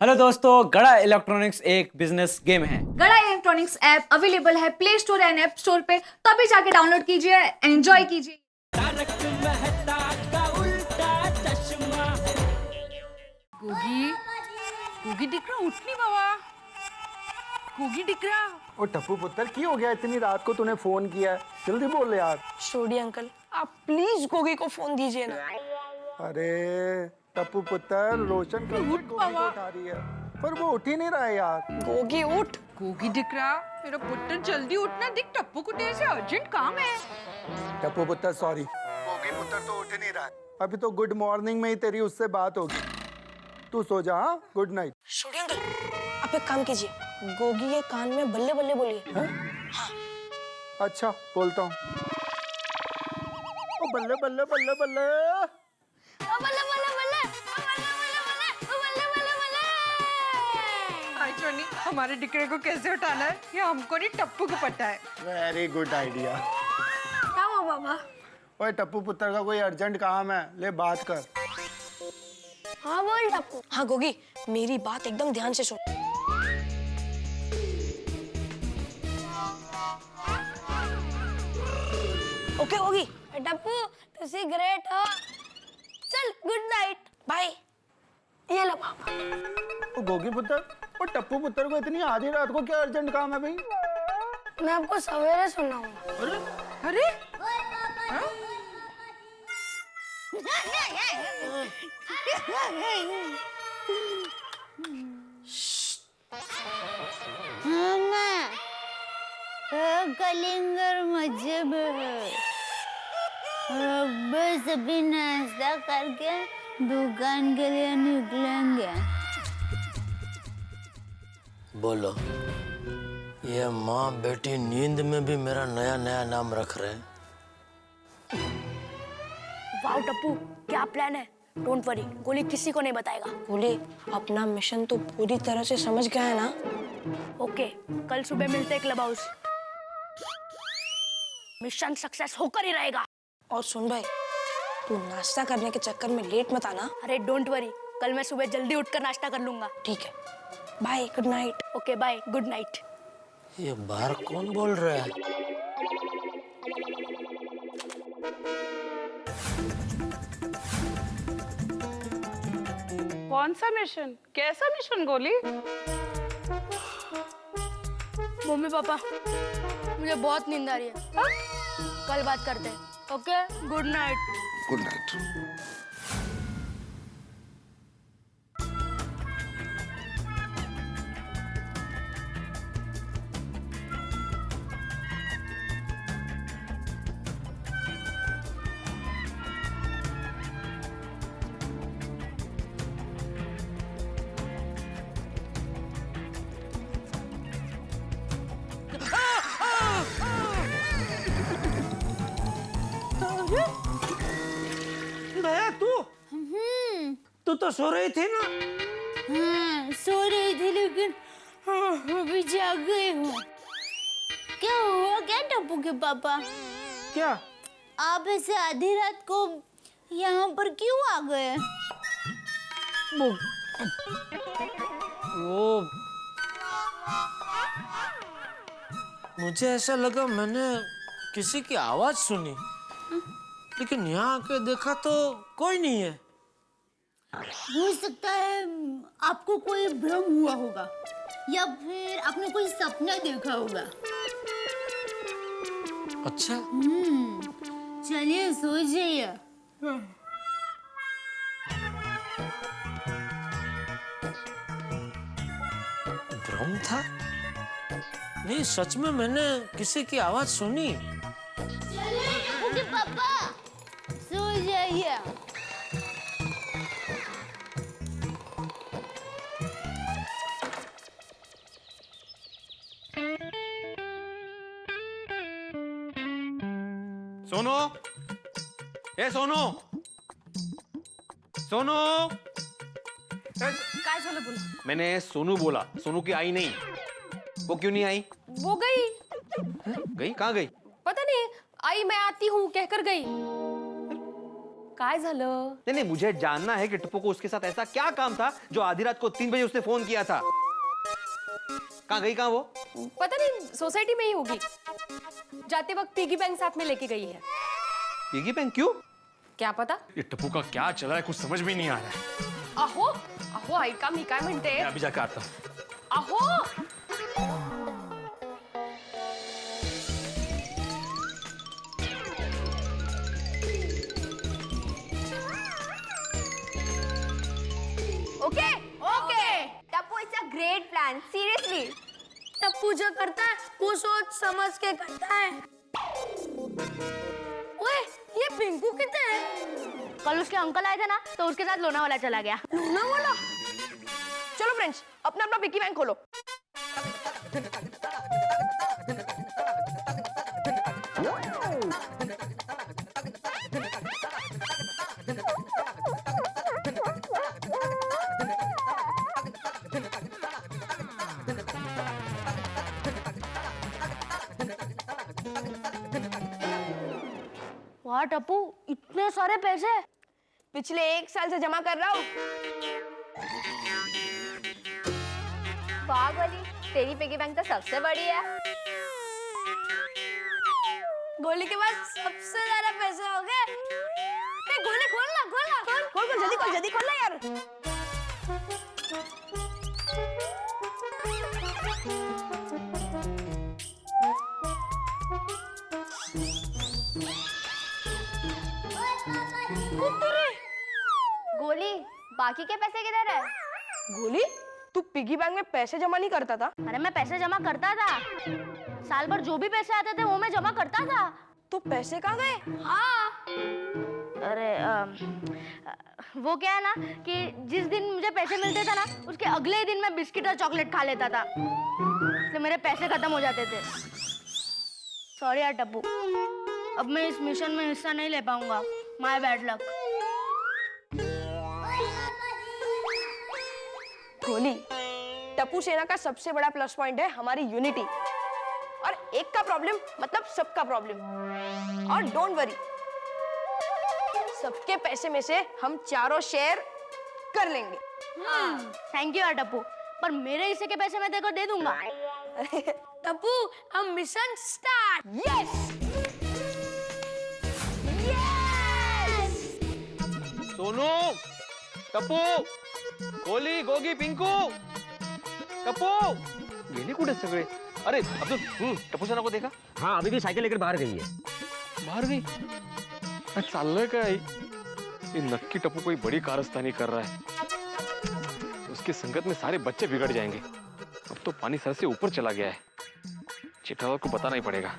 Hello दोस्तों, गड़ा electronics एक बिजनेस गेम है। गड़ा इलेक्ट्रॉनिक्स ऐप अवेलेबल है play store and app store पे, तो अभी जाके डाउनलोड कीजिए, एंजॉय कीजिए। गोगी गोगी दिख रहा, उठ नहीं बाबा। गोगी दिख रहा। ओ टप्पू पुत्र, की हो गया? इतनी रात को तूने फोन किया है, जल्दी बोल यार। छोड़िए अंकल, आप प्लीज गोगी को फोन दीजिए ना। अरे टप्पू पुत्र, रोशन कब से गोगी को उठा रही है, पर वो उठ ही नहीं रहा है यार। गोगी उठ। गोगी दिख रहा, मेरा पुत्र जल्दी उठना, दिख टप्पू को तेरे से अर्जेंट काम है। टप्पू पुत्र सॉरी, गोगी पुत्र तो उठ ही नहीं रहा है। अभी तो गुड मॉर्निंग में ही तेरी उससे बात होगी। तू सो जा, हाँ? Good night. छोड़िए अंकल, आप एक काम कीजिए, गोगी के कान में बल्ले बल्ले बोलिए। अच्छा बोलता हूँ। ओ बल्ले बल्ले बल्ले बल्ले। हाय जोनी, हमारे डिकरे को कैसे उठाना है ये हमको नहीं, टप्पू को पता है। Very good idea. क्या हुआ बाबा? ओए टप्पू पुत्र का कोई अर्जेंट काम है, ले बात कर। हाँ बोल टप्पू। हाँ गोगी, मेरी बात एकदम ध्यान से सुन। ओके गोगी। टप्पू तुसी ग्रेट हो। चल गुड नाइट। बाय। ये लो पापा। ओ गोगी पुत्र, और टप्पू पुत्र को इतनी आधी रात को क्या अर्जेंट काम है भाई? मैं आपको सवेरे सुनाऊंगा। अरे कलिंगर मजब है। अब बस अभी नाश्ता करके दुकान के लिए निकलेंगे। बोलो, ये माँ बेटी नींद में भी मेरा नया नया नाम रख रहे हैं। वाओ टप्पू, क्या प्लान है? डोंट वरी, गोली किसी को नहीं बताएगा। गोली अपना मिशन तो पूरी तरह से समझ गया है ना? ओके, कल सुबह मिलते हैं क्लब हाउस। मिशन सक्सेस होकर ही रहेगा। और सुन भाई, तू नाश्ता करने के चक्कर में लेट मत आना। अरे डोंट वरी, कल मैं सुबह जल्दी उठकर नाश्ता कर लूंगा। ठीक है, bye, good night. Okay bye, good night. ये बाहर कौन बोल रहा है? कौन सा मिशन? कैसा मिशन गोली? मम्मी पापा, मुझे बहुत नींद आ रही है। कल बात करते हैं। Okay, good night. Good night. Daya, तू तो सो रही थी ना? हाँ, सो रही थी लेकिन अभी जाग गई हूँ। क्या हुआ क्या टप्पू के पापा? क्या? आप ऐसे आधी रात को यहाँ पर क्यों आ गए? वो मुझे ऐसा लगा, मैंने किसी की आवाज सुनी, लेकिन यहाँ आके देखा तो कोई नहीं है। हो सकता है आपको कोई भ्रम हुआ होगा, या फिर आपने कोई सपना देखा होगा। अच्छा, चलिए सो जाइए। भ्रम था? नहीं, सच में मैंने किसी की आवाज सुनी। ओके पापा, सो जाइए। सोनू, ए सोनू, सोनू। काय झालं बोला? मैंने सोनू बोला, सोनू की आई नहीं। वो क्यों नहीं आई? वो गई। गई? कहाँ गई? पता नहीं, आई मैं आती हूँ कहकर गई। काय झालं? नहीं नहीं, मुझे जानना है कि टप्पू को उसके साथ ऐसा क्या काम था जो आधी रात को 3 बजे उसने फोन किया था। कहाँ गई, कहाँ वो? पता नहीं, सोसाइटी में ही होगी। जाते वक्त पिगी बैंक साथ में लेके गई है। पिगी बैंक क्यों? क्या पता। ये टप्पू का क्या चला है, कुछ समझ में नहीं आ रहा है। अहो अहो ऐका मी काय म्हणते। मैं अभी जाकर आता हूँ। अहो okay okay Tappu it's a great plan seriously Tappu जो करता है वो सोच समझ के करता है। ओए, ये पिंकू कितने है? कल उसके अंकल आए थे ना, तो उसके साथ लोनावाला चला गया। लोनावाला। चलो फ्रेंड्स, अपना अपना पिगी बैंक खोलो। वाह टप्पू, इतने सारे पैसे। पिछले 1 साल से जमा कर रहा हूँ। वाह गोली, तेरी पिगी बैंक तो सबसे बड़ी है। गोली के पास सबसे ज्यादा पैसे हो गए। गोली खोलना खोलना खोल खोल खोल जल्दी खोल ना यार। गोली, बाकी के पैसे किधर है? गोली, तू पिगी बैंक में पैसे जमा नहीं करता था? अरे मैं पैसे जमा करता था, साल भर जो भी पैसे आते थे वो मैं जमा करता था। तो पैसे कहाँ गए? हाँ, अरे वो क्या है ना कि जिस दिन मुझे पैसे मिलते थे ना, उसके अगले ही दिन मैं बिस्किट और चॉकलेट खा लेता था, इसलिए मेरे पैसे खत्म हो जाते थे। सॉरी यार टप्पू, अब मैं इस मिशन में हिस्सा नहीं ले पाऊंगा। My bad luck. गोली, टप्पू सेना का सबसे बड़ा प्लस पॉइंट है हमारी यूनिटी। और एक का प्रॉब्लम मतलब सबका प्रॉब्लम। और डोंट वरी, सबके पैसे में से हम चारों शेयर कर लेंगे। थैंक यू यार टप्पू, पर मेरे हिस्से के पैसे मैं तेरे को दे दूंगा। टप्पू, हम mission start. Yes Sonu, Tappu, गोली, गोगी, पिंकू, टप्पू, गेली कुठे सगळे? अरे अब्दुल, टप्पू सना को देखा? हाँ, अभी भी साइकिल लेकर बाहर गई है। बाहर गई? चाललंय काय? ये नक्की टप्पू कोई बड़ी कारस्तानी कर रहा है। उसकी संगत में सारे बच्चे बिगड़ जाएंगे। अब तो पानी सर से ऊपर चला गया है। चिट्ठालाल को बताना ही पड़ेगा।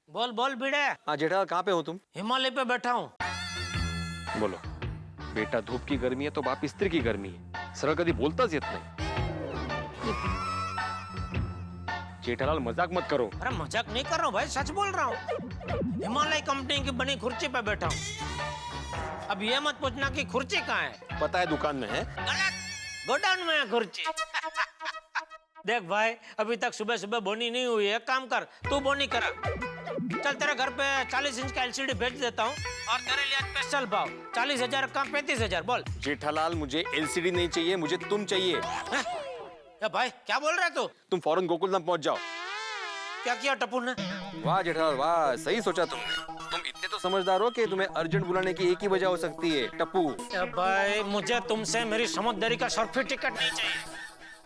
बोल बोल भिड़े। हाँ जेठालाल, कहाँ पे हो तुम? हिमालय पे बैठा हूँ। बोलो बेटा, धूप की गर्मी है तो बाप स्त्री की गर्मी है। सरळ कधी बोलताच येत नाही। जेठालाल मजाक मत करो। अरे मजाक नहीं कर रहा हूँ भाई, सच बोल रहा हूँ। हिमालय कंपनी की बनी कुर्सी पे बैठा हूँ। अब ये मत पूछना कि कुर्सी कहाँ है। पता है दुकान में है। गलत, गोडाउन में है कुर्सी। देख भाई, अभी तक सुबह सुबह बोनी नहीं हुई है। काम कर, तू बोनी करा। चल तेरे घर पे 40 इंच का एलसीडी भेज देता हूँ और तेरे लिए स्पेशल भाव 40,000 का 35,000। बोल। जेठालाल, मुझे एलसीडी नहीं चाहिए, मुझे तुम चाहिए। भाई क्या बोल रहा है तू? तुम फौरन गोकुलधाम पहुंच जाओ। क्या किया टप्पू ने? वाह जेठालाल वाह, सही सोचा तुमने। तुम इतने तो समझदार हो कि तुम्हें अर्जेंट बुलाने की एक ही वजह हो सकती है, टप्पू। भाई मुझे तुमसे मेरी समझदारी का सर्टिफिकेट नहीं चाहिए।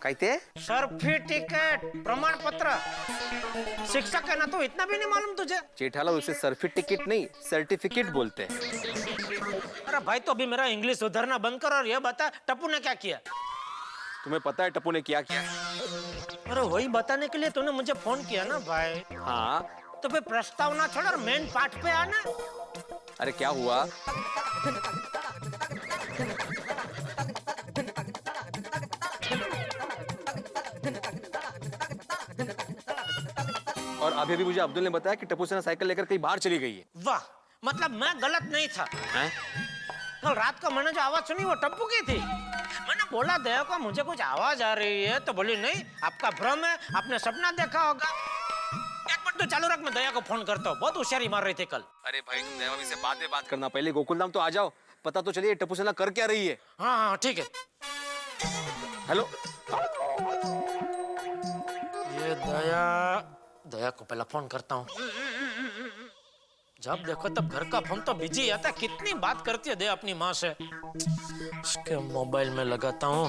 कहते? सर्टिफिकेट, प्रमाण पत्र। शिक्षक है ना तू, इतना भी नहीं मालूम तुझे? जेठालाल, उसे सर्टिफिकेट नहीं सर्टिफिकेट बोलते हैं। अरे भाई, तो अभी मेरा इंग्लिश सुधरना बंद कर और ये बता टप्पू ने क्या किया? तुम्हें पता है टप्पू ने क्या किया? अरे वही बताने के लिए तूने मुझे फोन किया ना भाई। हाँ, तो फिर प्रस्तावना छोड़ और मेन पार्ट पे आना। अरे क्या हुआ? और अभी भी मुझे अब्दुल ने बताया कि टप्पू सेना साइकिल लेकर कहीं बाहर चली गई है। वाह, मतलब मैं गलत नहीं था। हैं? कल रात को मैंने जो आवाज सुनी वो टप्पू की थी। मैंने बोला दया को मुझे कुछ आवाज आ रही है, तो बोली नहीं आपका भ्रम है, आपने सपना देखा होगा। एक मिनट तो चालू रख, मैं दया को फोन करता हूँ, बहुत होशियारी मार रही थी कल। अरे भाई तुम दया भाभी से बाद में बात करना, पहले गोकुलधाम तो आ जाओ, पता तो चलिए टप्पू सेना कर क्या रही है। हाँ हाँ ठीक है। हेलो, ये दया को पहला फोन करता हूँ। जब देखो तब घर का फोन तो बिजी आता है, कितनी बात करती है दया अपनी माँ से। इसके मोबाइल में लगाता हूँ।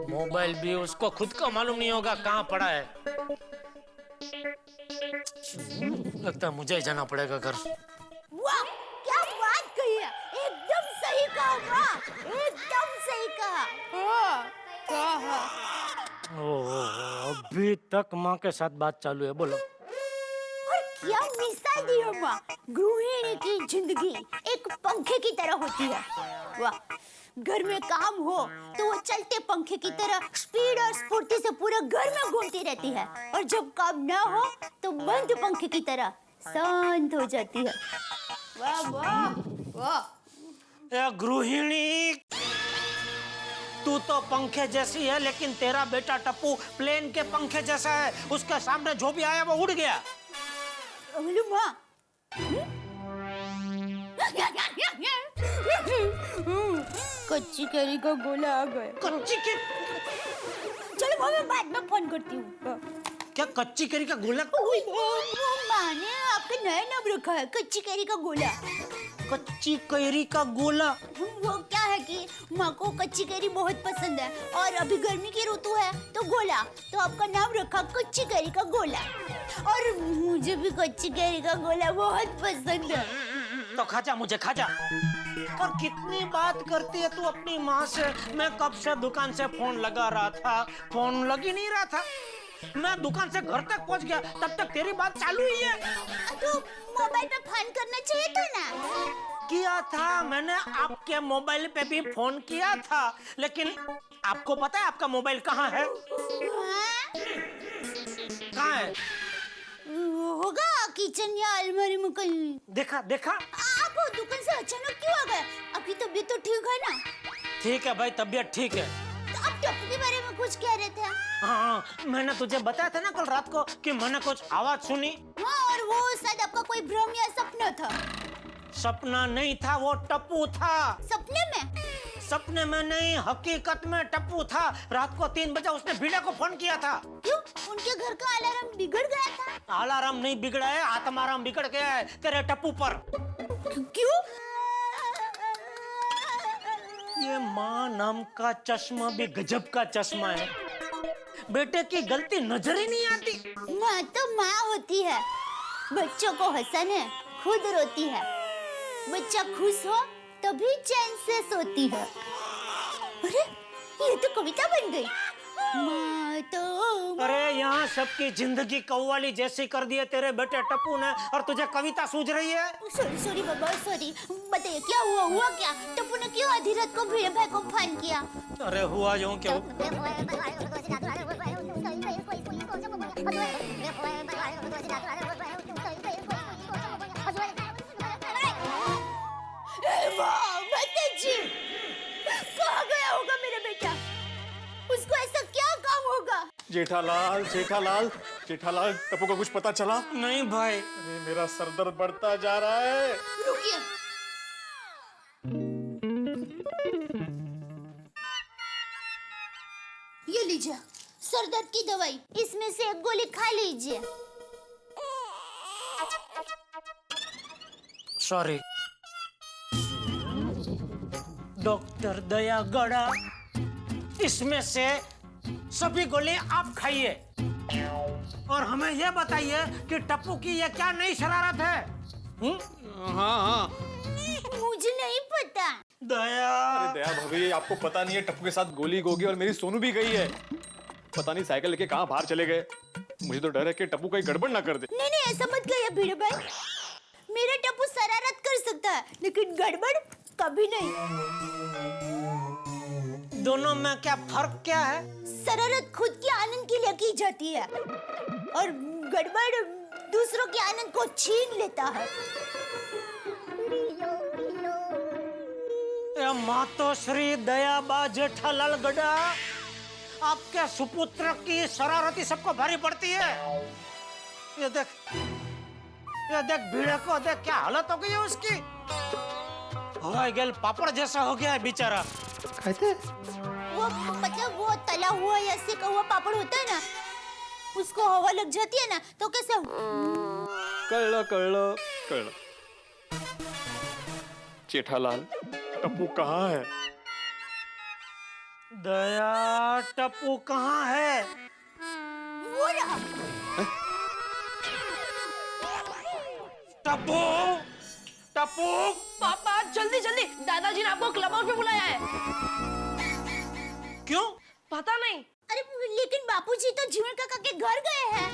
मोबाइल भी उसको खुद को मालूम नहीं होगा कहाँ पड़ा है। लगता है मुझे ही जाना पड़ेगा घर। वाह क्या बात कही है, एकदम सही कहा माँ, एकदम सही कहा। अभी तक माँ के साथ बात चालू है, बोलो। और क्या मिसाल दी है माँ, गृहिणी की जिंदगी एक पंखे की तरह होती है। वाह, घर में काम हो तो वो चलते पंखे की तरह स्पीड और स्फूर्ति से पूरे घर में घूमती रहती है, और जब काम ना हो तो बंद पंखे की तरह शांत हो जाती है। वाह वाह वाह। गृहिणी, तू तो पंखे जैसी है, लेकिन तेरा बेटा टप्पू प्लेन के पंखे जैसा है। उसके सामने जो भी आया वो उड़ गया। माँ, कच्ची कैरी का गोला आ गया। कच्ची के चलो मैं बाद में फोन करती हूँ। क्या कच्ची कैरी का गोला? माँ ने आपका नया नाम रखा है, कच्ची कैरी का गोला। कच्ची कैरी का गोला? वो क्या है कि माँ को कच्ची कैरी बहुत पसंद है, और अभी गर्मी की ऋतु है तो गोला, तो आपका नाम रखा कच्ची कैरी का गोला। और मुझे भी कच्ची कैरी का गोला बहुत पसंद है। तो खाजा, मुझे खाजा। और कितनी बात करती है तू अपनी माँ से। मैं कब से दुकान से फोन लगा रहा था, फोन लग ही नहीं रहा था। मैं दुकान से घर तक पहुंच गया, तब तक तेरी बात चालू ही है। तो मोबाइल पे फोन करना चाहिए था ना। किया था मैंने, आपके मोबाइल पे भी फोन किया था, लेकिन आपको पता है आपका मोबाइल कहाँ है? कहाँ है? होगा किचन या अलमारी में कहीं। देखा देखा? आप दुकान से अचानक क्यों आ गए? आपकी तबीयत तो ठीक है ना? ठीक है भाई, तबीयत ठीक है। तो आप टप्पू के बारे में कुछ कह रहे थे? हाँ, मैंने तुझे बताया था ना कल रात को कि मैंने कुछ आवाज सुनी। हाँ, और वो शायद आपका कोई भ्रम या सपना था। सपना नहीं था, वो टप्पू था। सपने में? सपने में नहीं, हकीकत में टप्पू था। रात को 3 बजे उसने भिड़ा को फोन किया था। क्यों? उनके घर का अलार्म बिगड़ गया था? अलार्म नहीं बिगड़ा है, आत्माराम बिगड़ गया है तेरे टप्पू पर। क्यों? ये माँ नाम का चश्मा भी गजब का चश्मा है। बेटे की गलती नजर ही नहीं आती। माँ तो माँ होती है, बच्चों को हंसाने खुद रोती है। बच्चा खुश हो तभी चैन से सोती है। अरे ये तो कविता बन गई। माँ तो अरे यहाँ सबकी जिंदगी कव्वाली जैसी कर दी है तेरे बेटे टप्पू ने, और तुझे कविता सूझ रही है? सॉरी सॉरी बाबा, सॉरी। बताइए क्या हुआ? हुआ क्या? टप्पू ने क्यों आधी रात को भिड़े भाई को फोन किया? अरे हुआ यूं क्यों? कहाँ गया होगा मेरा बेटा? उसको ऐसा क्या काम होगा? जेठालाल जेठालाल जेठालाल, टप्पू को कुछ पता चला? नहीं भाई। अरे मेरा सर दर्द बढ़ता जा रहा है। रुकिए, ये लीजिए सर दर्द की दवाई, इसमें से एक गोली खा लीजिए। सॉरी डॉक्टर दया गड़ा, इसमें से सभी गोली आप खाइए, और हमें यह बताइए कि टप्पू की यह क्या नई शरारत है? हाँ हाँ, मुझे नहीं पता। दया। अरे दया भाभी, आपको पता नहीं है टप्पू के साथ गोली गोगी और मेरी सोनू भी गई है। पता नहीं साइकिल लेके कहाँ बाहर चले गए। मुझे तो डर है कि टप्पू कहीं गड़बड़ ना कर दे। नहीं नहीं, ऐसा मत कहिए भिड़े भाई। मेरा टप्पू शरारत कर सकता है, लेकिन गड़बड़ कभी नहीं। दोनों में क्या फर्क क्या है? शरारत खुद के आनंद के लिए की जाती है, और गड़बड़ दूसरों के आनंद को छीन लेता है। ये मातोश्री दयाबा जेठालाल गड़ा, आपके सुपुत्र की शरारती सबको भारी पड़ती है। ये देख भीड़े को देख, क्या हालत हो गई है उसकी। हवाई गेल पापड़ जैसा हो गया है बेचारा। कहते वो मतलब वो तला हुआ या सेका हुआ पापड़ होता है ना, उसको हवा लग जाती है ना तो कैसे। कळलं। जेठालाल, टप्पू कहाँ है? दया, टप्पू कहाँ है? वो रहा। टप्पू, टप्पू, पापा जल्दी जल्दी, दादाजी ने आपको क्लब हाउस में बुलाया है। क्यों? पता नहीं। अरे लेकिन बापूजी तो जीवन काका के घर गए हैं।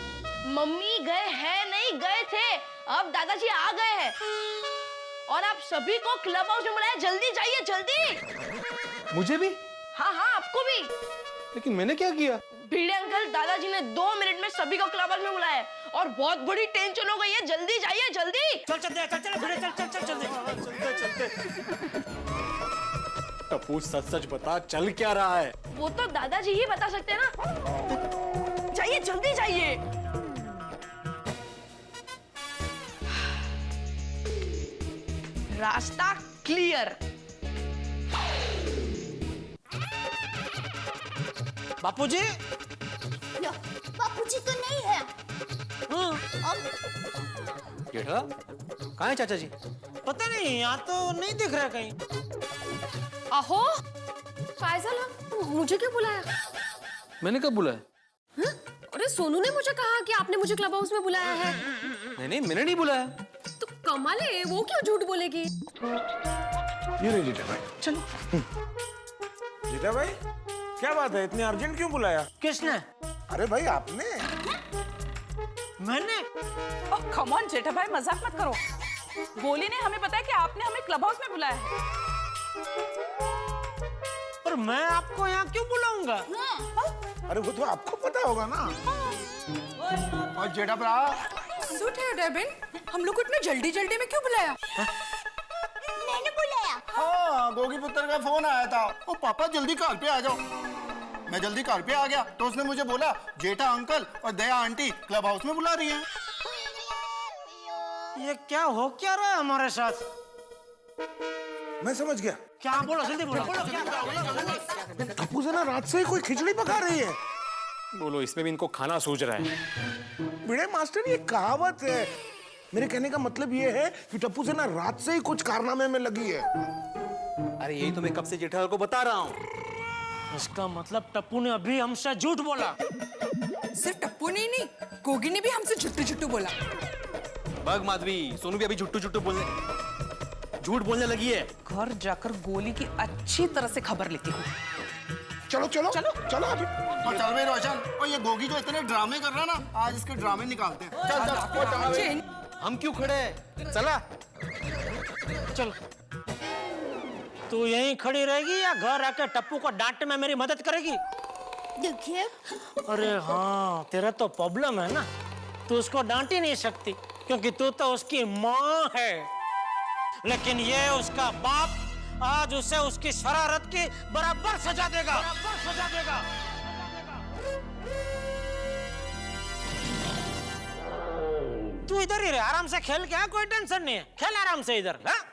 मम्मी गए हैं नहीं, गए थे, अब दादाजी आ गए हैं और आप सभी को क्लब हाउस में बुलाया। जल्दी जाइए, जल्दी। मुझे भी? हाँ हाँ, आपको भी। लेकिन मैंने क्या किया? भिड़े अंकल, दादाजी ने 2 मिनट में सभी को क्लब हाउस में बुलाया है और बहुत बड़ी टेंशन हो गई है। जल्दी जाइए, जल्दी। चल। टप्पू सच बता, चल क्या रहा है? वो तो दादाजी ही बता सकते हैं ना। जाइए, जल्दी जाइए। रास्ता क्लियर। बापूजी? लो, बापूजी तो नहीं है। जेठा, कहाँ है चाचा जी? पता नहीं, यहाँ तो नहीं दिख रहा कहीं। अहो फाइजल, मुझे क्यों बुलाया? मैंने कब बुलाया? अरे सोनू ने मुझे कहा कि आपने मुझे क्लब हाउस में बुलाया है। नहीं, मैंने नहीं बुलाया। तो कमाल है, वो क्यों झूठ बोलेगी? ये रही जीता भाई, चलो। जीता भाई क्या बात है, इतने अर्जेंट क्यों बुलाया? किसने? अरे भाई आपने। मैंने? ओह कम ऑन जेठा भाई, मजाक मत करो। गोली ने हमें बताया कि आपने हमें क्लब हाउस में बुलाया है। पर मैं आपको यहाँ क्यों बुलाऊंगा? अरे वो तो आपको पता होगा ना। और जेठा भरा, सूट है डेबिन, हम लोग को इतने जल्दी जल्दी में क्यों बुलाया? मैंने बुलाया। हाँ गोगी पुत्र का फोन आया था, ओ पापा जल्दी कार पे आ जाओ। मैं जल्दी कार पे आ गया तो उसने मुझे बोला जेठा अंकल और दया आंटी क्लब हाउस में बुला रही हैं। ये क्या हो क्या रहा है हमारे साथ? मैं समझ गया। क्या बोलो, जल्दी बोलो। क्या? टप्पू से ना रात से ही कोई खिचड़ी पका रही है। बोलो, इसमें भी इनको खाना सूझ रहा है। भिड़े मास्टर, ये कहावत है। मेरे कहने का मतलब ये है कि टप्पू से ना रात से ही कुछ कारनामे में लगी है। अरे यही तो मैं कब से जेठालाल को बता रहा हूँ। इसका मतलब टप्पू ने अभी हमसे झूठ बोला। सिर्फ टप्पू ने ही नहीं, गोगी ने भी हमसे झुट्टू बोला। बग माधवी, सोनू भी अभी झूठ बोलने लगी है। घर जाकर गोली की अच्छी तरह से खबर लेती हूँ। चलो चलो चलो चलो अभी। और चल भाई रोशन, और ये गोगी जो इतने ड्रामे कर रहा है ना, आज इसके ड्रामे निकालते हैं। चल। हम क्यों खड़े हैं? चला। चल। तू यहीं खड़ी रहेगी या घर आके टप्पू को डांटने में मेरी मदद करेगी? देखिए। अरे हाँ, तेरा तो प्रॉब्लम है ना, तू उसको डांट ही नहीं सकती क्योंकि तू तो उसकी माँ है। लेकिन ये उसका बाप आज उसे उसकी शरारत की बराबर सजा देगा। तू इधर ही रहे, आराम से खेल के, कोई टेंशन नहीं है, खेल आराम से इधर। हाँ?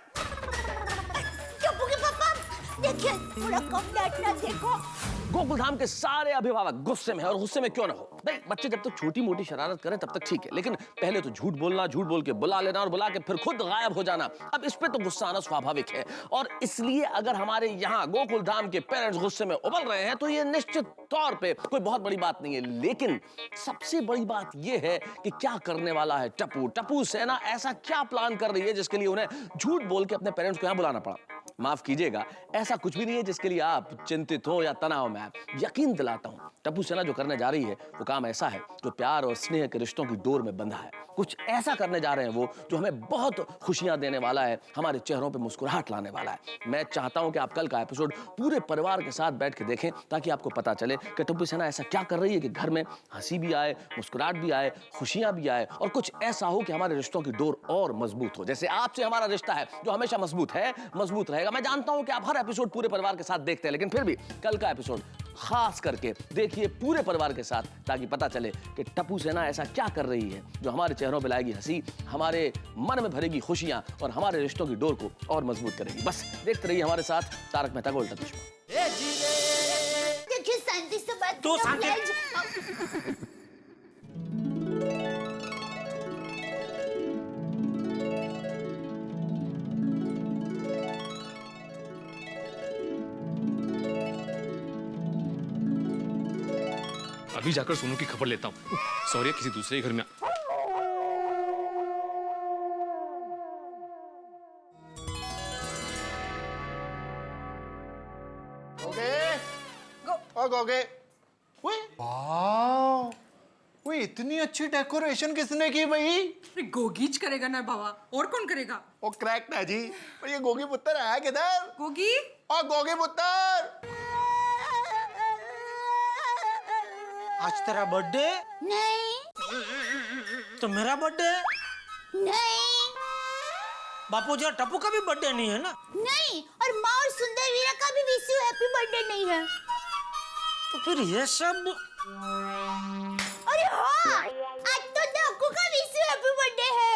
टप्पू के पापा, देखिए थोड़ा कम डांटना, देखो। गोकुलधाम के सारे अभिभावक गुस्से में हैं, और गुस्से में क्यों ना हो। भाई बच्चे जब तक छोटी मोटी शरारत करें तब तक ठीक है, लेकिन पहले तो झूठ बोलना, झूठ बोल के बुला लेना और बुला के फिर खुद गायब हो जाना, अब इस पे तो गुस्सा आना स्वाभाविक है। और इसलिए अगर हमारे यहाँ गोकुलधाम के पेरेंट्स गुस्से में उबल रहे हैं तो ये निश्चित तौर पे कोई बहुत बड़ी बात नहीं है। लेकिन सबसे बड़ी बात ये है कि क्या करने वाला है टप्पू सेना, ऐसा क्या प्लान कर रही है जिसके लिए उन्हें झूठ बोल के अपने पेरेंट्स को यहाँ बुलाना पड़ा। माफ कीजिएगा, ऐसा कुछ भी नहीं है जिसके लिए आप चिंतित हो या तनाव में। यकीन दिलाता हूं, टप्पू सेना जो करने जा रही है वो काम ऐसा है जो प्यार और स्नेह के रिश्तों की डोर में बंधा है। कुछ ऐसा करने जा रहे हैं वो जो हमें बहुत खुशियां देने वाला है, हमारे चेहरों पे मुस्कुराहट लाने वाला है। मैं चाहता हूं कि आप कल का एपिसोड पूरे परिवार के साथ बैठ के देखें ताकि आपको पता चले कि टप्पू सेना ऐसा क्या कर रही है कि घर में हंसी भी आए, मुस्कुराहट भी आए, खुशियां भी आए और कुछ ऐसा हो कि हमारे रिश्तों की डोर और मजबूत हो। जैसे आपसे हमारा रिश्ता है जो हमेशा मजबूत है, मजबूत रहेगा। मैं जानता हूं कि आप हर एपिसोड पूरे परिवार के साथ देखते हैं, लेकिन फिर भी कल का एपिसोड खास करके देखिए पूरे परिवार के साथ, ताकि पता चले कि टप्पू सेना ऐसा क्या कर रही है जो हमारे चेहरों पे लाएगी हंसी, हमारे मन में भरेगी खुशियां और हमारे रिश्तों की डोर को और मजबूत करेगी। बस देखते रहिए हमारे साथ तारक मेहता का उल्टा चश्मा। देखिए शांति से बात तू करो, शांति- मैं- अभी जाकर सोनू की खबर लेता हूँ। सॉरी, किसी दूसरे घर में। गोगे वाह, वो इतनी अच्छी डेकोरेशन किसने की भाई? अरे गोगीच करेगा ना बाबा, और कौन करेगा? वो क्रैक्ट है जी। पर ये गोगी पुत्र है किधर? गोगी और गोगी पुत्र, आज तेरा बर्थडे? नहीं तो मेरा बर्थडे? नहीं बापू जी और टप्पू का भी बर्थडे नहीं है ना? नहीं, और माँ और सुंदर वीरा का भी विश यू हैप्पी बर्थडे नहीं है। तो फिर ये सब? अरे हाँ, आज तो डक्कू का विश यू हैप्पी बर्थडे है।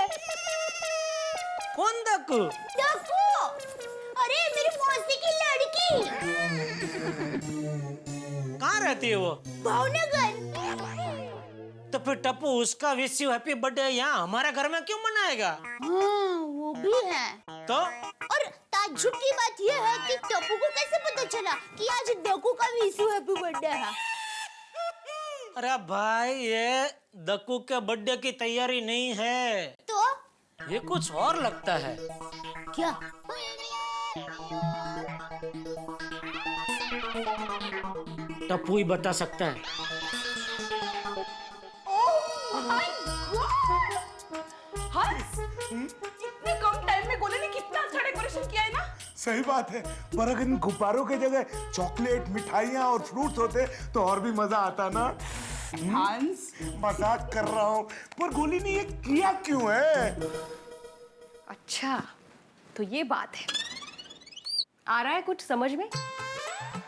कौन डक्कू? डक्कू, अरे मेरी मौसी की लड़की। कहाँ रहती है वो? भावनगर। तो फिर टप्पू उसका विश यू हैप्पी बर्थडे यहाँ हमारे घर में क्यों मनाएगा? हाँ, वो भी है। तो और ताज्जुब की बात ये है कि टप्पू को कैसे पता चला कि आज डक्कू का विश यू हैप्पी बर्थडे है? अरे भाई, ये डक्कू के बर्थडे की तैयारी नहीं है, तो ये कुछ और लगता है। क्या? टप्पू ही बता सकता है। हंस, इतने कम टाइम में गोले ने कितना अच्छा डेकोरेशन किया है ना। सही बात है, पर अगर इन गुब्बारों के जगह चॉकलेट, मिठाइयाँ और फ्रूट्स होते तो और भी मजा आता ना। हंस, मजाक कर रहा हूँ, पर गोली ने ये किया क्यों है? अच्छा, तो ये बात है। आ रहा है कुछ समझ में?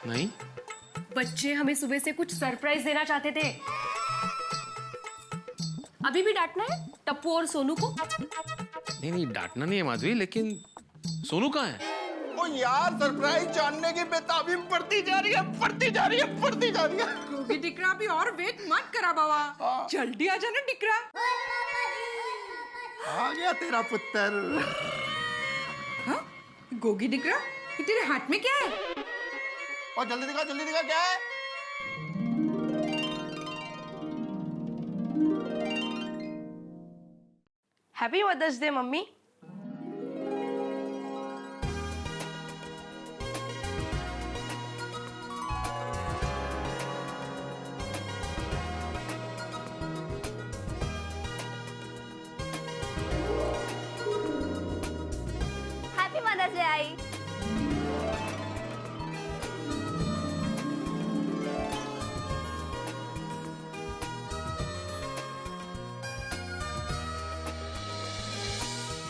नहीं, बच्चे हमें सुबह से कुछ सरप्राइज देना चाहते थे। अभी भी डांटना है टप्पू और सोनू को? नहीं, डांटना नहीं है माधवी, लेकिन सोनू कहाँ है? ओ यार, सरप्राइज जानने की बेताबी बढ़ती जा रही है, बढ़ती जा रही है, बढ़ती जा रही है। गोगी टिकरा भी और वेट मत करा बाबा, जल्दी आ जाना टिकरा। आ गया तेरा पुत्र। हाँ? गोगी टिकरा, ये तेरे हाथ में क्या है? और जल्दी दिखा क्या है? Happy mother's day mummy. Happy mother's day आई।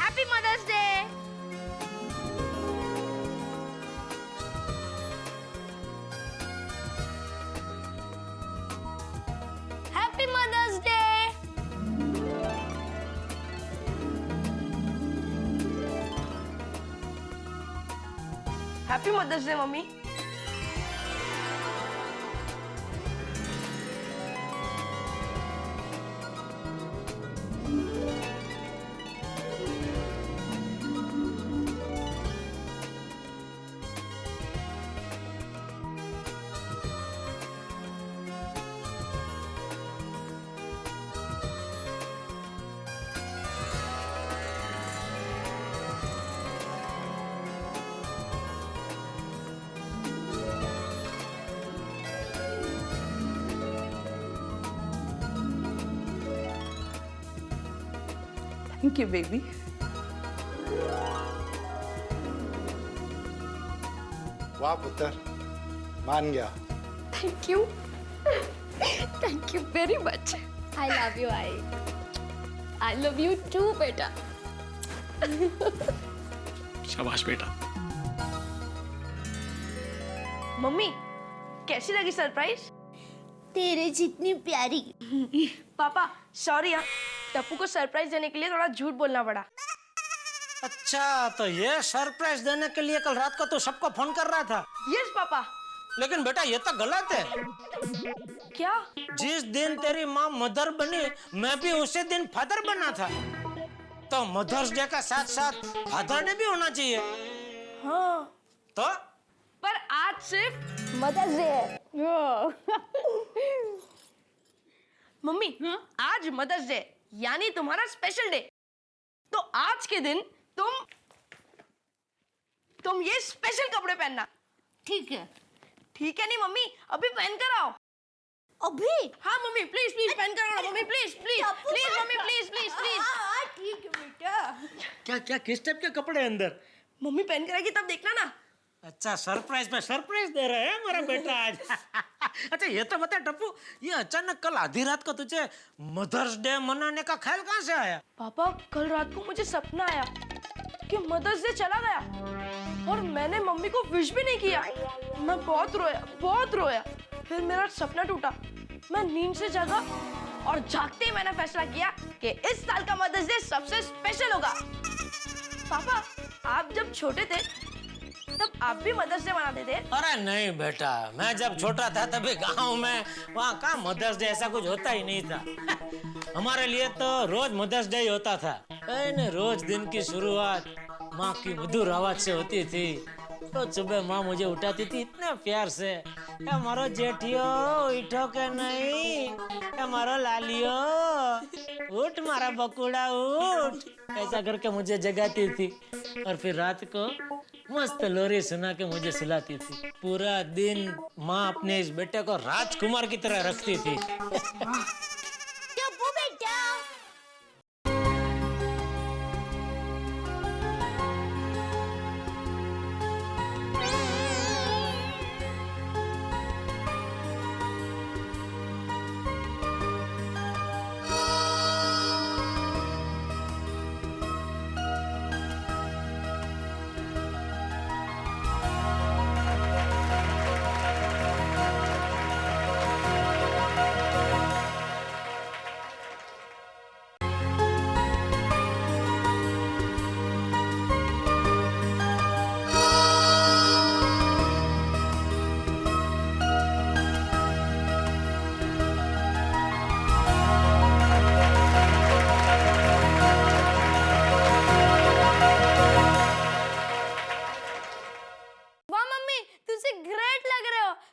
Happy mother's day. Happy mother's day. Happy mother's day mummy. Thank you baby. वाह पुत्र, मान गया। Thank you, thank you very much. I love you आई। आई लव यू टू बेटा। शाबाश बेटा। Mummy कैसी लगी सरप्राइज? तेरे जितनी प्यारी। पापा सॉरी यार, टप्पू को सरप्राइज देने के लिए थोड़ा झूठ बोलना पड़ा। अच्छा, तो ये सरप्राइज देने के लिए कल रात को तो सबको फोन कर रहा था। Yes papa. लेकिन बेटा ये तो गलत है। क्या? जिस दिन तेरी माँ मदर बनी, मैं भी उसी दिन फादर बना था। तो मदर्स डे का साथ साथ फादर डे भी होना चाहिए। हाँ तो पर आज सिर्फ मदर्स डे है। मम्मी आज मदर्स डे यानी तुम्हारा स्पेशल डे, तो आज के दिन तुम ये स्पेशल कपड़े पहनना। ठीक है। ठीक है नहीं मम्मी, अभी पहन कर आओ। अभी? हाँ मम्मी प्लीज प्लीज पहन कर आओ mummy, please please please mummy, please please please. हाँ ठीक है बेटा। क्या क्या किस टाइप के कपड़े अंदर? मम्मी पहन कर आएगी तब देखना ना। अच्छा, सरप्राइज पे सरप्राइज दे रहे हैं मेरा बेटा आज। अच्छा ये तो बता टप्पू, ये अचानक कल आधी रात को तुझे मदर्स डे मनाने का ख्याल कहाँ से आया? पापा कल रात को मुझे सपना आया कि मदर्स डे चला गया और मैंने मम्मी को विश भी नहीं किया। मैं बहुत रोया। फिर मेरा सपना टूटा, मैं नींद से जागा और जागते ही मैंने फैसला किया कि इस साल का मदर्स डे सबसे स्पेशल होगा। पापा आप जब छोटे थे तब आप भी मदर्स डे मनाते थे? अरे नहीं बेटा, मैं जब छोटा था तभी गांव में वहाँ का मदर्स डे ऐसा कुछ होता ही नहीं था। हमारे लिए तो रोज मदर्स डे ही होता था। रोज दिन की शुरुआत माँ की मधुर आवाज से होती थी। तो सुबह माँ मुझे उठाती थी इतने प्यार से, हमारो जेठियो उठो के नहीं, हमारो लालियो उठ मारा बकुड़ा उठ, ऐसा करके मुझे जगाती थी। और फिर रात को मस्त लोरी सुना के मुझे सुलाती थी। पूरा दिन माँ अपने इस बेटे को राजकुमार की तरह रखती थी। टप्पू बेटा।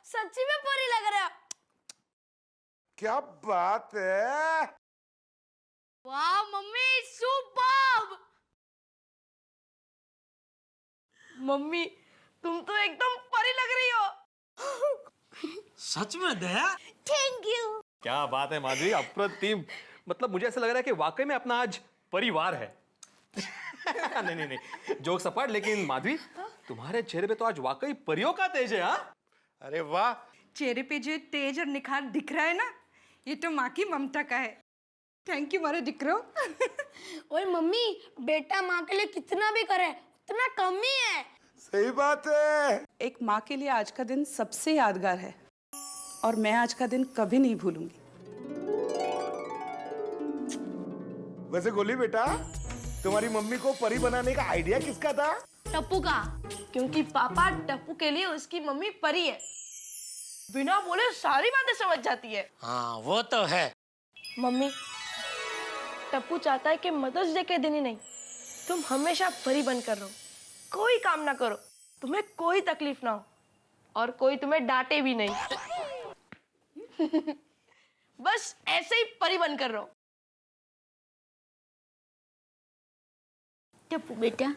सच्ची में परी लग रहा। क्या बात है। वाह मम्मी सुपर्ब। मम्मी तुम तो एकदम परी लग रही हो। सच में दया? Thank you. क्या बात है माधुरी, अप्रतिम। मतलब मुझे ऐसा लग रहा है कि वाकई में अपना आज परिवार है। नहीं, जोक सपाट, लेकिन माधुरी तुम्हारे चेहरे पे तो आज वाकई परियों का तेज है। हाँ, अरे वाह, चेहरे पे जो तेज और निखार दिख रहा है ना, ये तो माँ की ममता का है। थैंक यू मारे दिकरो। ओए मम्मी, बेटा माँ के लिए कितना भी करे उतना कम ही है। सही बात है। एक माँ के लिए आज का दिन सबसे यादगार है और मैं आज का दिन कभी नहीं भूलूंगी। वैसे गोली बेटा, तुम्हारी मम्मी को परी बनाने का आइडिया किसका था? टप्पू का, क्योंकि पापा टप्पू के लिए उसकी मम्मी परी है। बिना बोले सारी बातें समझ जाती है। हाँ वो तो है। मम्मी, टप्पू चाहता है कि मदर्स डे के दिन ही नहीं, तुम हमेशा परी बनकर रहो, कोई काम ना करो, तुम्हें कोई तकलीफ ना हो और कोई तुम्हें डांटे भी नहीं। बस ऐसे ही परी बनकर रहो। टप्पू बेटा,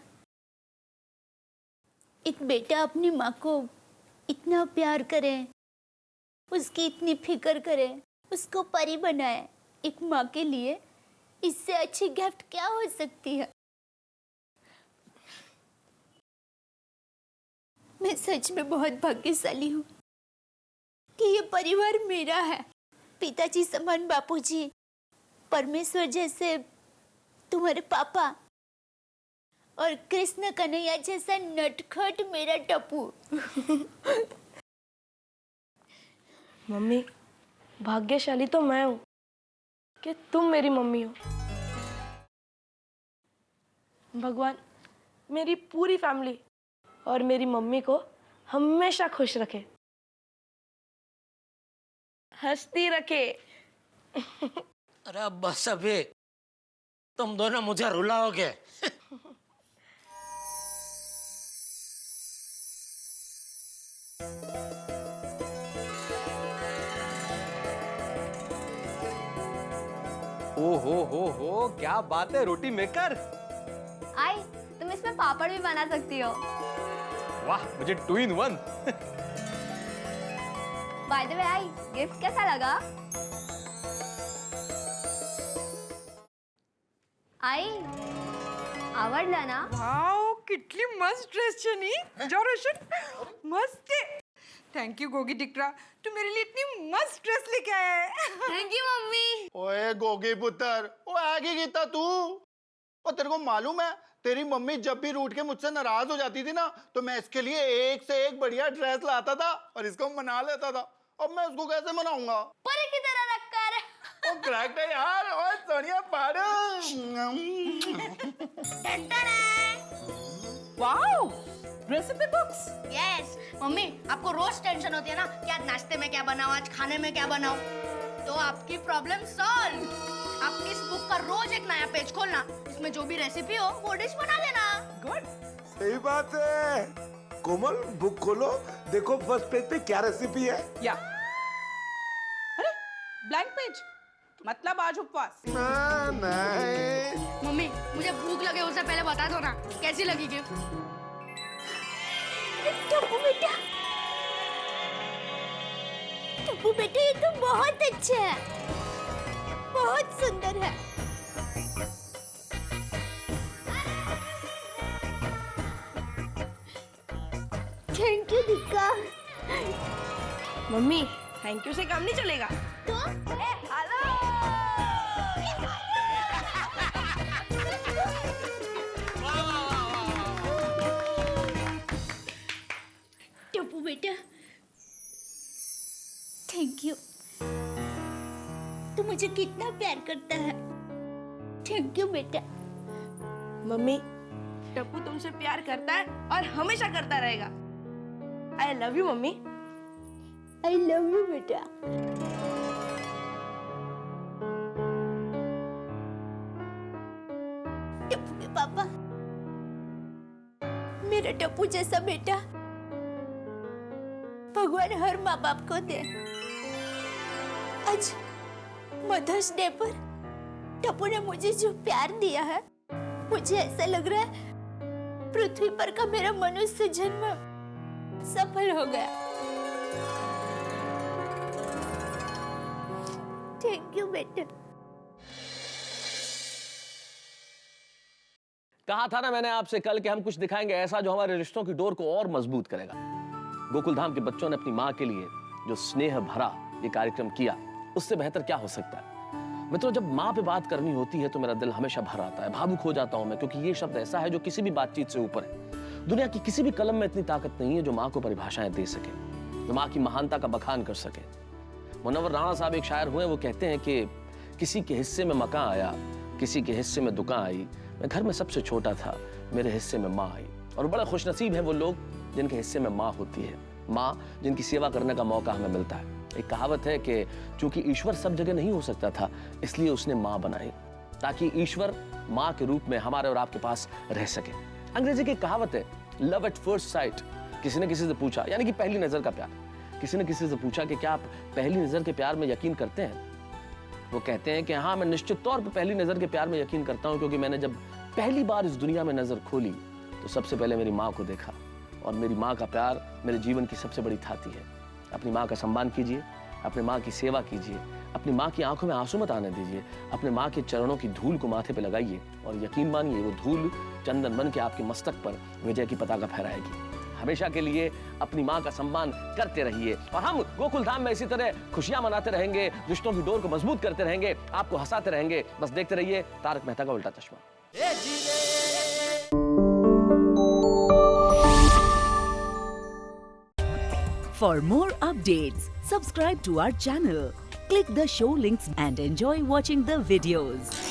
एक बेटा अपनी माँ को इतना प्यार करे, उसकी इतनी फिक्र करे, उसको परी बनाए, एक माँ के लिए इससे अच्छी गिफ्ट क्या हो सकती है। मैं सच में बहुत भाग्यशाली हूँ कि ये परिवार मेरा है। पिताजी समान बापूजी, परमेश्वर जैसे तुम्हारे पापा और कृष्ण कन्हैया जैसा नटखट मेरा टप्पू। मम्मी, भाग्यशाली तो मैं हूँ कि तुम मेरी मम्मी हो। भगवान मेरी पूरी फैमिली और मेरी मम्मी को हमेशा खुश रखे, हंसती रखे। अरे अब बस अभी, तुम दोनों मुझे रुलाओगे। ओ हो, क्या बात है रोटी मेकर। आई, तुम इसमें पापड़ भी बना सकती हो। वाह, मुझे 2 in 1। By the way I, gift कैसा लगा? आई, आवडला ना? वाव, कितनी मस्त ड्रेस है नी। जाओ रोशन, मस्त है। थैंक यू गोगी टिकरा, तू मेरे लिए इतनी मस्त ड्रेस लेके आया है। Thank you mummy. ओए गोगी पुत्र, ओ आगे गीता तू। और तेरे को मालूम है, तेरी मम्मी जब भी रूठ के मुझसे नाराज हो जाती थी ना, तो मैं इसके लिए एक से एक बढ़िया ड्रेस लाता था और इसको मना लेता था। अब मैं उसको कैसे मनाऊंगा? परी की तरह रखकर। ओ क्रैक है यार, ओए सोनिया पाड़ो। वाव, रेसिपी बुक्स। यस मम्मी, आपको रोज टेंशन होती है ना कि आज नाश्ते में क्या बनाऊं, आज खाने में क्या बनाऊं, तो आपकी प्रॉब्लम सॉल्व। आप इस बुक का रोज एक नया पेज खोलना, इसमें जो भी रेसिपी हो वो डिश बना देना। गुड। सही बात है। कोमल, बुक खोलो, देखो फर्स्ट पेज पे क्या रेसिपी है। या अरे ब्लैंक पेज, मतलब आज उपवास। नहीं। मम्मी, मुझे भूख लगे उससे पहले बता दो ना, कैसी लगी गिफ्ट? टप्पू बेटा, टप्पू बेटा, ये तो बहुत अच्छा है, बहुत सुंदर है। Thank you Dikka. Mummy, thank you से काम नहीं चलेगा। तो टप्पू बेटा, थैंक यू। तू मुझे कितना प्यार करता है। थैंक यू बेटा। मम्मी, टप्पू तुमसे प्यार करता है और हमेशा करता रहेगा। आई love you mummy. I love you बेटा। टप्पू के पापा, मेरा टप्पू जैसा बेटा भगवान हर माँ बाप को दे। आज मदर्स डे पर टप्पू ने मुझे जो प्यार दिया है, मुझे ऐसा लग रहा है पृथ्वी पर का मेरा मनुष्य जन्म सफल हो गया। थैंक यू बेटा। कहा था ना मैंने आपसे कल कि हम कुछ दिखाएंगे ऐसा जो हमारे रिश्तों की डोर को और मजबूत करेगा। गोकुलधाम के बच्चों ने अपनी माँ के लिए जो स्नेह भरा ये कार्यक्रम किया, उससे बेहतर क्या हो सकता है। मित्रों, जब माँ पे बात करनी होती है तो मेरा दिल हमेशा भर आता है, भावुक हो जाता हूं मैं, क्योंकि ये शब्द ऐसा है जो किसी भी बातचीत से ऊपर है। दुनिया की किसी भी कलम में इतनी ताकत नहीं है जो माँ को परिभाषाएं दे सके, जो माँ की महानता का बखान कर सके। मुनव्वर राणा साहब एक शायर हुए, वो कहते हैं कि किसी के हिस्से में मकान आया, किसी के हिस्से में दुकान आई, मैं घर में सबसे छोटा था, मेरे हिस्से में माँ आई। और बड़ा खुशनसीब है वो लोग जिनके हिस्से में माँ होती है, माँ जिनकी सेवा करने का मौका हमें मिलता है। एक कहावत है कि चूंकि ईश्वर सब जगह नहीं हो सकता था, इसलिए उसने माँ बनाई ताकि ईश्वर माँ के रूप में हमारे और आपके पास रह सके। अंग्रेजी की कहावत है लव एट फर्स्ट साइट। किसी ने किसी से पूछा, यानी कि पहली नजर का प्यार, किसी ने किसी से पूछा कि क्या आप पहली नजर के प्यार में यकीन करते हैं? वो कहते हैं कि हाँ, मैं निश्चित तौर पर पहली नजर के प्यार में यकीन करता हूँ, क्योंकि मैंने जब पहली बार इस दुनिया में नजर खोली तो सबसे पहले मेरी माँ को देखा, और मेरी माँ का प्यार मेरे जीवन की सबसे बड़ी थाती है। अपनी माँ का सम्मान कीजिए, अपनी माँ की सेवा कीजिए, अपनी माँ की आंखों में आंसू मत आने दीजिए, अपने माँ के चरणों की धूल को माथे पे लगाइए, और यकीन मानिए वो धूल चंदन बन के आपके मस्तक पर विजय की पताका फहराएगी। हमेशा के लिए अपनी माँ का सम्मान करते रहिए, और हम गोकुलधाम में इसी तरह खुशियां मनाते रहेंगे, रिश्तों की डोर को मजबूत करते रहेंगे, आपको हंसाते रहेंगे। बस देखते रहिए तारक मेहता का उल्टा चश्मा। For more updates, subscribe to our channel, click the show links and enjoy watching the videos.